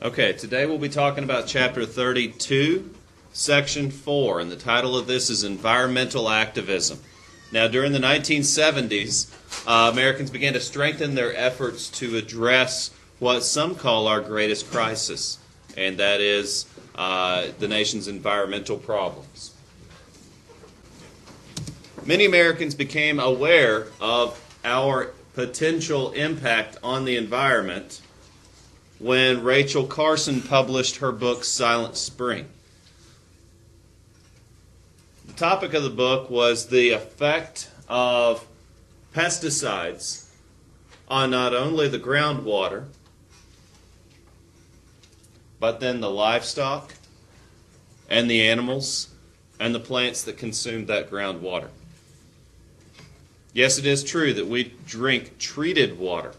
Okay, today we'll be talking about Chapter 32, Section 4, and the title of this is Environmental Activism. Now, during the 1970s, Americans began to strengthen their efforts to address what some call our greatest crisis, and that is the nation's environmental problems. Many Americans became aware of our potential impact on the environment when Rachel Carson published her book, Silent Spring. The topic of the book was the effect of pesticides on not only the groundwater, but then the livestock and the animals and the plants that consume that groundwater. Yes, it is true that we drink treated water,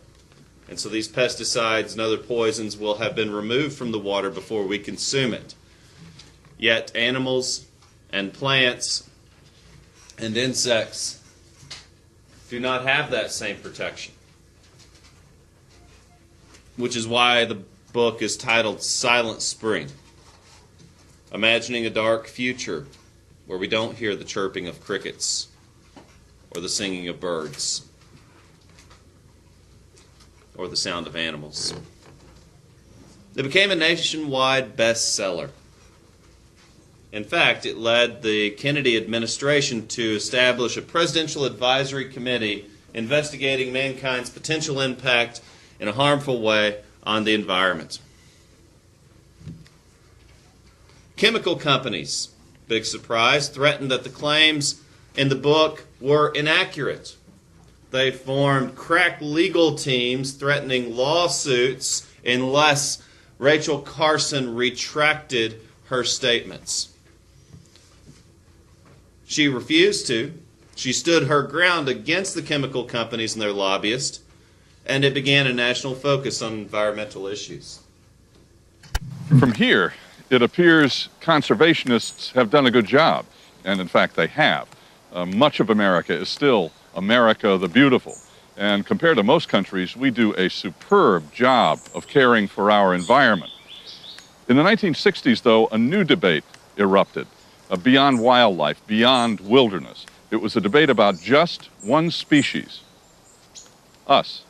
and so these pesticides and other poisons will have been removed from the water before we consume it. Yet animals and plants and insects do not have that same protection, which is why the book is titled Silent Spring, imagining a dark future where we don't hear the chirping of crickets or the singing of birds or the sound of animals. It became a nationwide bestseller. In fact, it led the Kennedy administration to establish a presidential advisory committee investigating mankind's potential impact in a harmful way on the environment. Chemical companies, big surprise, threatened that the claims in the book were inaccurate. They formed crack legal teams threatening lawsuits unless Rachel Carson retracted her statements. She refused to. She stood her ground against the chemical companies and their lobbyists, and it began a national focus on environmental issues. From here, it appears conservationists have done a good job, and in fact they have. Much of America is still America the Beautiful, and compared to most countries, we do a superb job of caring for our environment. In the 1960s, though, a new debate erupted, beyond wildlife, beyond wilderness. It was a debate about just one species, us.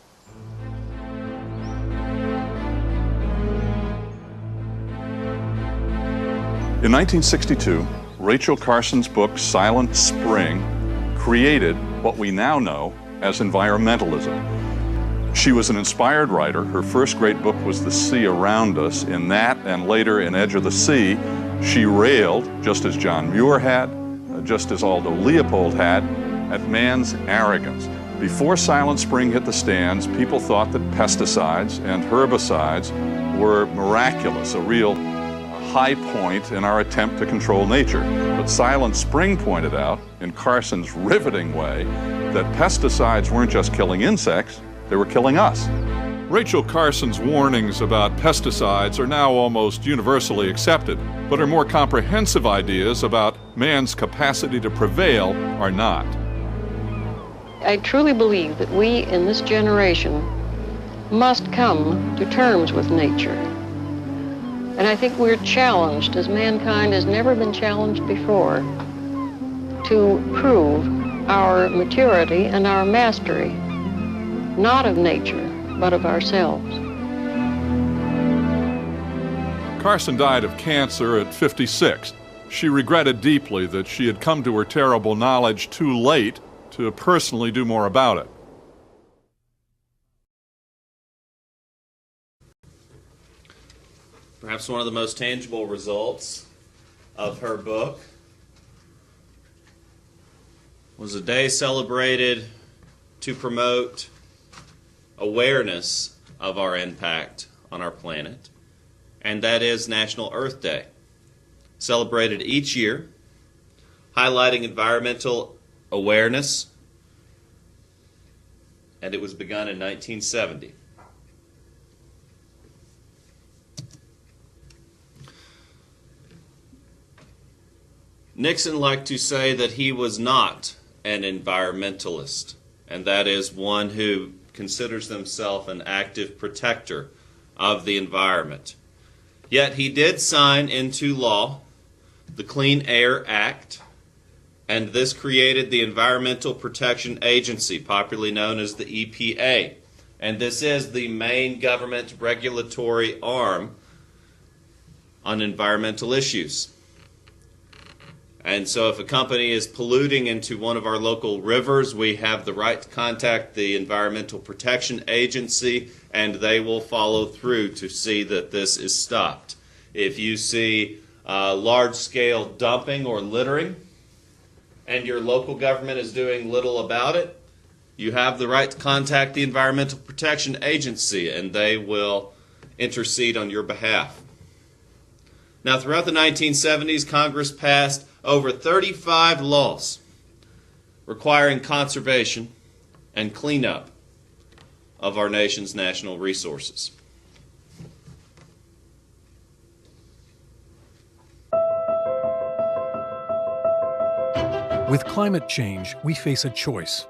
In 1962, Rachel Carson's book, Silent Spring, created what we now know as environmentalism. She was an inspired writer. Her first great book was The Sea Around Us. In that, and later in Edge of the Sea, she railed, just as John Muir had, just as Aldo Leopold had, at man's arrogance. Before Silent Spring hit the stands, people thought that pesticides and herbicides were miraculous, a real high point in our attempt to control nature. But Silent Spring pointed out, in Carson's riveting way, that pesticides weren't just killing insects, they were killing us. Rachel Carson's warnings about pesticides are now almost universally accepted, but her more comprehensive ideas about man's capacity to prevail are not. I truly believe that we in this generation must come to terms with nature. And I think we're challenged, as mankind has never been challenged before, to prove our maturity and our mastery, not of nature, but of ourselves. Carson died of cancer at 56. She regretted deeply that she had come to her terrible knowledge too late to personally do more about it. Perhaps one of the most tangible results of her book was a day celebrated to promote awareness of our impact on our planet, and that is National Earth Day, celebrated each year, highlighting environmental awareness, and it was begun in 1970. Nixon liked to say that he was not an environmentalist, and that is one who considers themselves an active protector of the environment. Yet he did sign into law the Clean Air Act, and this created the Environmental Protection Agency, popularly known as the EPA. And this is the main government regulatory arm on environmental issues. And so if a company is polluting into one of our local rivers, we have the right to contact the Environmental Protection Agency, and they will follow through to see that this is stopped. If you see large-scale dumping or littering, and your local government is doing little about it, you have the right to contact the Environmental Protection Agency, and they will intercede on your behalf. Now, throughout the 1970s, Congress passed over 35 laws requiring conservation and cleanup of our nation's national resources. With climate change, we face a choice: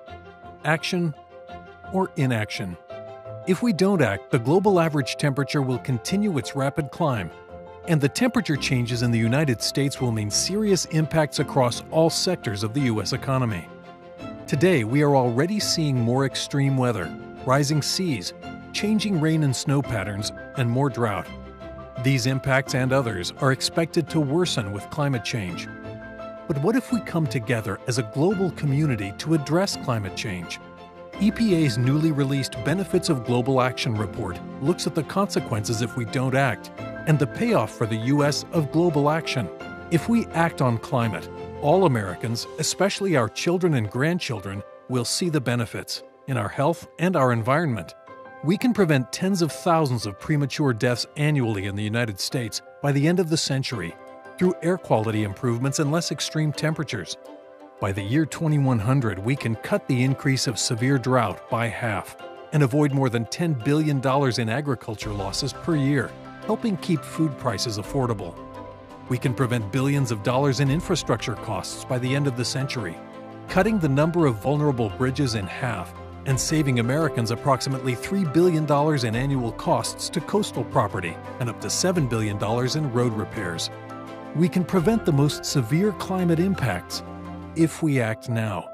action or inaction. If we don't act, the global average temperature will continue its rapid climb, and the temperature changes in the United States will mean serious impacts across all sectors of the U.S. economy. Today, we are already seeing more extreme weather, rising seas, changing rain and snow patterns, and more drought. These impacts and others are expected to worsen with climate change. But what if we come together as a global community to address climate change? EPA's newly released Benefits of Global Action report looks at the consequences if we don't act, and the payoff for the U.S. of global action. If we act on climate, all Americans, especially our children and grandchildren, will see the benefits in our health and our environment. We can prevent tens of thousands of premature deaths annually in the United States by the end of the century through air quality improvements and less extreme temperatures. By the year 2100, we can cut the increase of severe drought by half and avoid more than $10 billion in agriculture losses per year, helping keep food prices affordable. We can prevent billions of dollars in infrastructure costs by the end of the century, cutting the number of vulnerable bridges in half and saving Americans approximately $3 billion in annual costs to coastal property and up to $7 billion in road repairs. We can prevent the most severe climate impacts if we act now.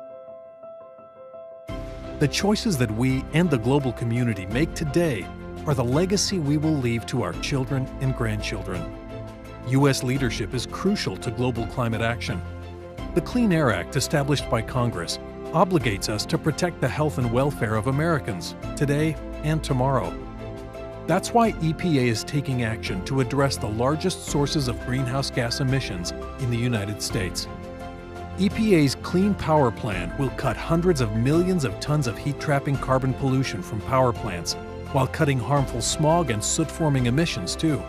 The choices that we and the global community make today are the legacy we will leave to our children and grandchildren. U.S. leadership is crucial to global climate action. The Clean Air Act, established by Congress, obligates us to protect the health and welfare of Americans today and tomorrow. That's why EPA is taking action to address the largest sources of greenhouse gas emissions in the United States. EPA's Clean Power Plan will cut hundreds of millions of tons of heat-trapping carbon pollution from power plants, while cutting harmful smog and soot-forming emissions too.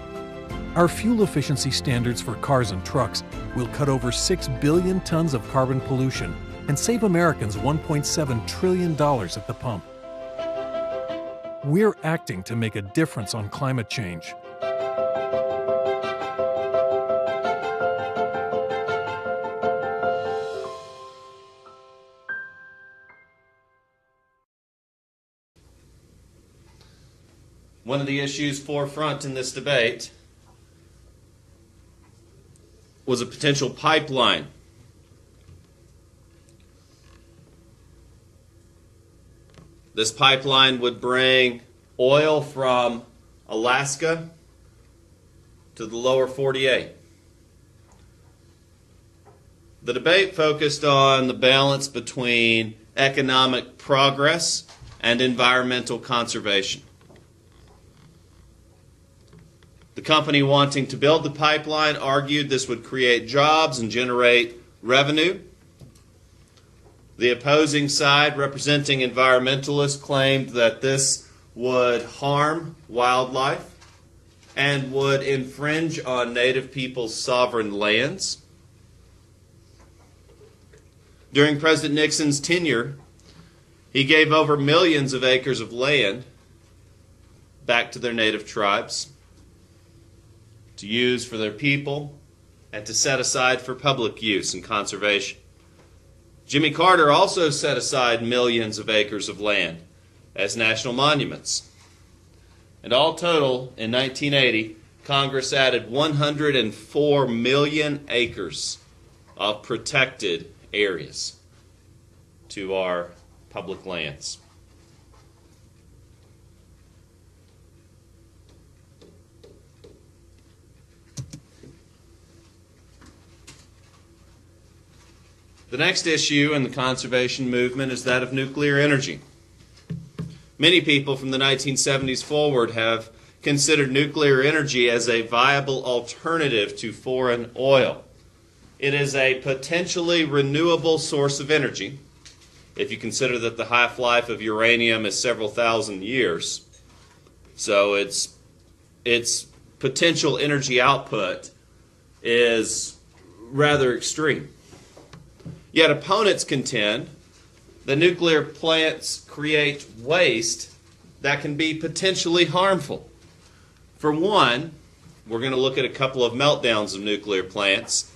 Our fuel efficiency standards for cars and trucks will cut over 6 billion tons of carbon pollution and save Americans $1.7 trillion at the pump. We're acting to make a difference on climate change. One of the issues forefront in this debate was a potential pipeline. This pipeline would bring oil from Alaska to the lower 48. The debate focused on the balance between economic progress and environmental conservation. The company wanting to build the pipeline argued this would create jobs and generate revenue. The opposing side, representing environmentalists, claimed that this would harm wildlife and would infringe on Native people's sovereign lands. During President Nixon's tenure, he gave over millions of acres of land back to their native tribes to use for their people and to set aside for public use and conservation. Jimmy Carter also set aside millions of acres of land as national monuments. And all total, in 1980, Congress added 104 million acres of protected areas to our public lands. The next issue in the conservation movement is that of nuclear energy. Many people from the 1970s forward have considered nuclear energy as a viable alternative to foreign oil. It is a potentially renewable source of energy, if you consider that the half-life of uranium is several thousand years. So its potential energy output is rather extreme. Yet opponents contend that nuclear plants create waste that can be potentially harmful. For one, we're going to look at a couple of meltdowns of nuclear plants.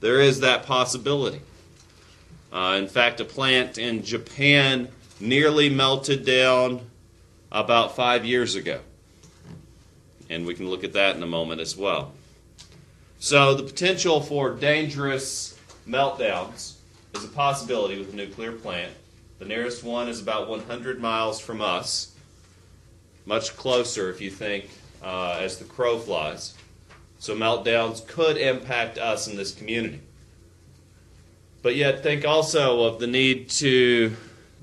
There is that possibility. In fact, a plant in Japan nearly melted down about 5 years ago. And we can look at that in a moment as well. So the potential for dangerous meltdowns is a possibility with a nuclear plant. The nearest one is about 100 miles from us, much closer if you think as the crow flies. So meltdowns could impact us in this community. But yet think also of the need to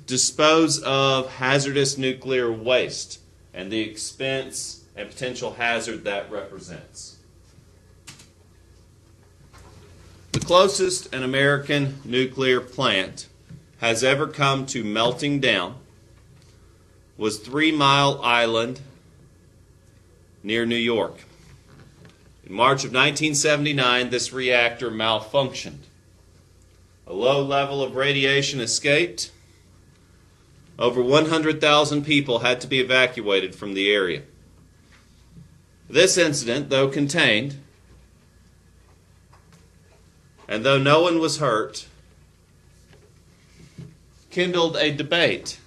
dispose of hazardous nuclear waste and the expense and potential hazard that represents. The closest an American nuclear plant has ever come to melting down was 3 Mile Island near New York. In March of 1979, this reactor malfunctioned. A low level of radiation escaped. Over 100,000 people had to be evacuated from the area. This incident, though contained, and though no one was hurt, kindled a debate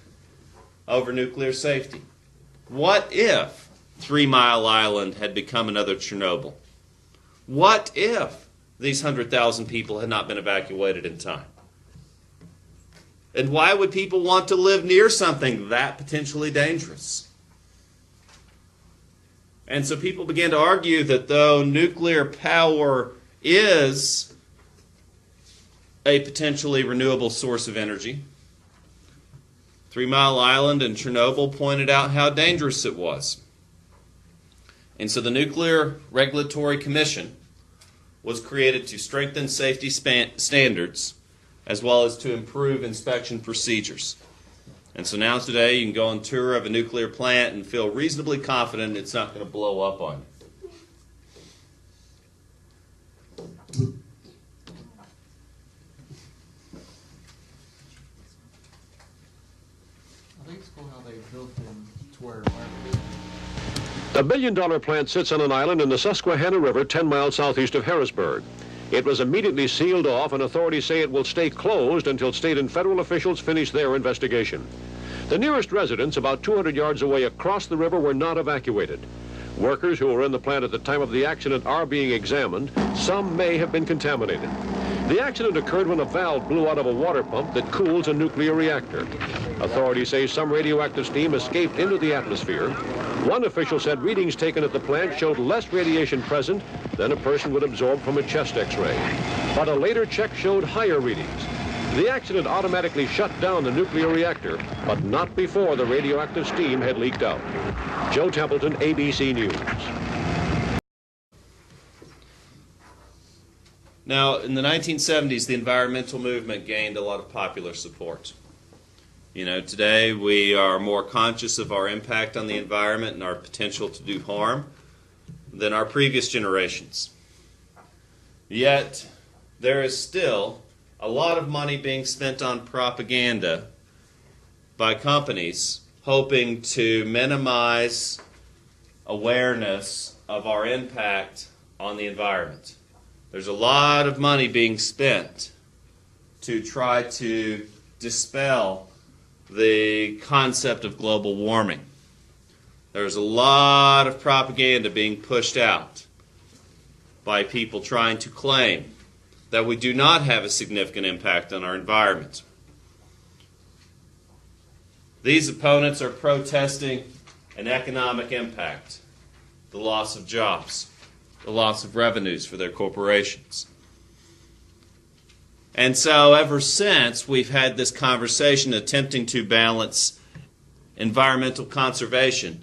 over nuclear safety. What if 3 Mile Island had become another Chernobyl? What if these 100,000 people had not been evacuated in time? And why would people want to live near something that potentially dangerous? And so people began to argue that though nuclear power is a potentially renewable source of energy, 3 Mile Island and Chernobyl pointed out how dangerous it was. And so the Nuclear Regulatory Commission was created to strengthen safety standards as well as to improve inspection procedures. And so now today you can go on a tour of a nuclear plant and feel reasonably confident it's not going to blow up on you. A billion-dollar plant sits on an island in the Susquehanna River 10 miles southeast of Harrisburg. It was immediately sealed off, and authorities say it will stay closed until state and federal officials finish their investigation. The nearest residents, about 200 yards away across the river, were not evacuated. Workers who were in the plant at the time of the accident are being examined. Some may have been contaminated. The accident occurred when a valve blew out of a water pump that cools a nuclear reactor. Authorities say some radioactive steam escaped into the atmosphere. One official said readings taken at the plant showed less radiation present than a person would absorb from a chest X-ray. But a later check showed higher readings. The accident automatically shut down the nuclear reactor, but not before the radioactive steam had leaked out. Joe Templeton, ABC News. Now, in the 1970s, the environmental movement gained a lot of popular support. You know, today we are more conscious of our impact on the environment and our potential to do harm than our previous generations. Yet, there is still a lot of money being spent on propaganda by companies hoping to minimize awareness of our impact on the environment. There's a lot of money being spent to try to dispel the concept of global warming. There's a lot of propaganda being pushed out by people trying to claim that we do not have a significant impact on our environment. These opponents are protesting an economic impact, the loss of jobs, the loss of revenues for their corporations. And so ever since, we've had this conversation attempting to balance environmental conservation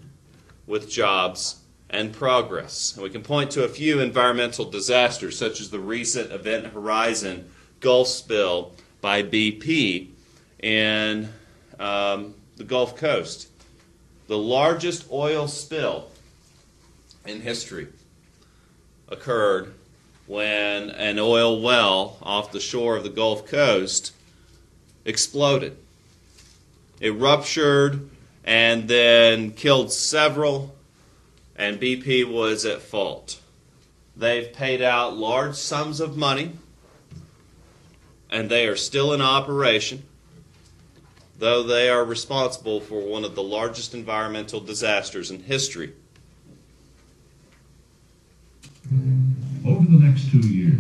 with jobs and progress. And we can point to a few environmental disasters, such as the recent Event Horizon Gulf spill by BP in the Gulf Coast. The largest oil spill in history occurred when an oil well off the shore of the Gulf Coast exploded. It ruptured and then killed several, and BP was at fault. They've paid out large sums of money, and they are still in operation, though they are responsible for one of the largest environmental disasters in history. Over the next 2 years,